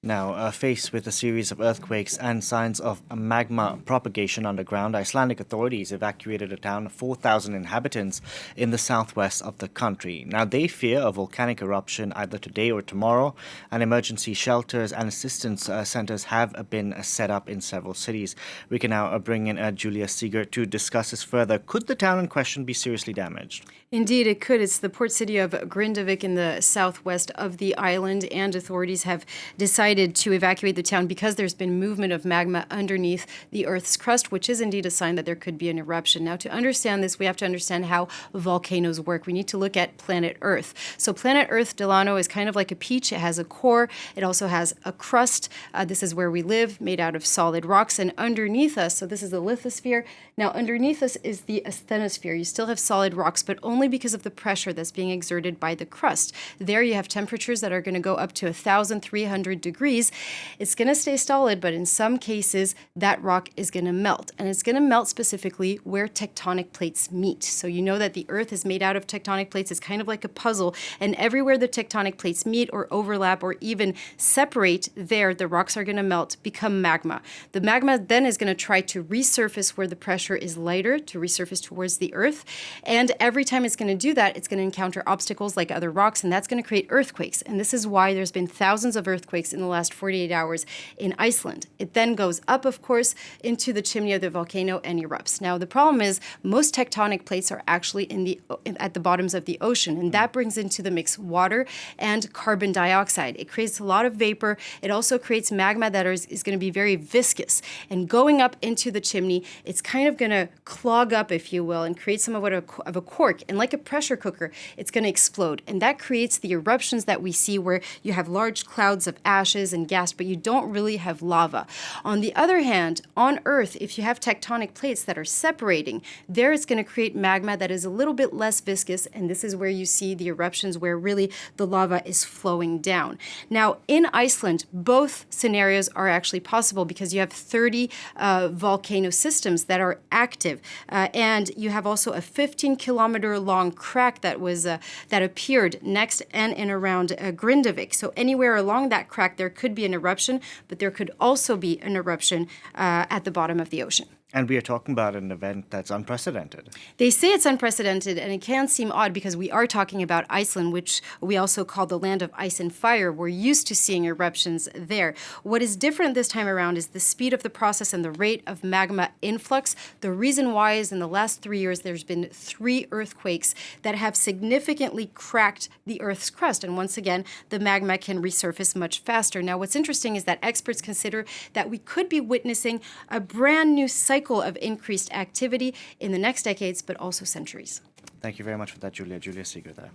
Now, faced with a series of earthquakes and signs of a magma propagation underground, Icelandic authorities evacuated a town of 4,000 inhabitants in the southwest of the country. Now, they fear a volcanic eruption either today or tomorrow, and emergency shelters and assistance centers have been set up in several cities. We can now bring in Julia Seeger to discuss this further. Could the town in question be seriously damaged? Indeed, it could. It's the port city of Grindavik in the southwest of the island, and authorities have decided to evacuate the town because there's been movement of magma underneath the Earth's crust, which is indeed a sign that there could be an eruption. Now, to understand this, we have to understand how volcanoes work. We need to look at planet Earth. So planet Earth, Delano, is kind of like a peach. It has a core. It also has a crust. This is where we live, made out of solid rocks. And underneath us, so this is the lithosphere. Now, underneath us is the asthenosphere. You still have solid rocks, but only because of the pressure that's being exerted by the crust. There you have temperatures that are going to go up to 1,300 degrees. It's going to stay solid, but in some cases, that rock is going to melt. And it's going to melt specifically where tectonic plates meet. So you know that the Earth is made out of tectonic plates. It's kind of like a puzzle. And everywhere the tectonic plates meet or overlap or even separate, there the rocks are going to melt, become magma. The magma then is going to try to resurface where the pressure is lighter, to resurface towards the Earth. And every time it's going to do that, it's going to encounter obstacles like other rocks, and that's going to create earthquakes. And this is why there's been thousands of earthquakes in the last 48 hours in Iceland. It then goes up, of course, into the chimney of the volcano and erupts. Now, the problem is most tectonic plates are actually at the bottoms of the ocean, and that brings into the mix water and carbon dioxide. It creates a lot of vapor. It also creates magma that is going to be very viscous. And going up into the chimney, it's kind of going to clog up, if you will, and create somewhat of a cork. And like a pressure cooker, it's going to explode. And that creates the eruptions that we see where you have large clouds of ashes and gas, but you don't really have lava. On the other hand, on Earth, if you have tectonic plates that are separating, there it's going to create magma that is a little bit less viscous, and this is where you see the eruptions where really the lava is flowing down. Now, in Iceland, both scenarios are actually possible because you have 30 volcano systems that are active, and you have also a 15-kilometer long crack that appeared next and in around Grindavik. So anywhere along that crack, there could be an eruption, but there could also be an eruption at the bottom of the ocean. And we are talking about an event that's unprecedented. They say it's unprecedented, and it can seem odd because we are talking about Iceland, which we also call the land of ice and fire. We're used to seeing eruptions there. What is different this time around is the speed of the process and the rate of magma influx. The reason why is in the last 3 years, there's been 3 earthquakes that have significantly cracked the Earth's crust. And once again, the magma can resurface much faster. Now, what's interesting is that experts consider that we could be witnessing a brand new cycle of increased activity in the next decades, but also centuries. Thank you very much for that, Julia. Julia Seeger there.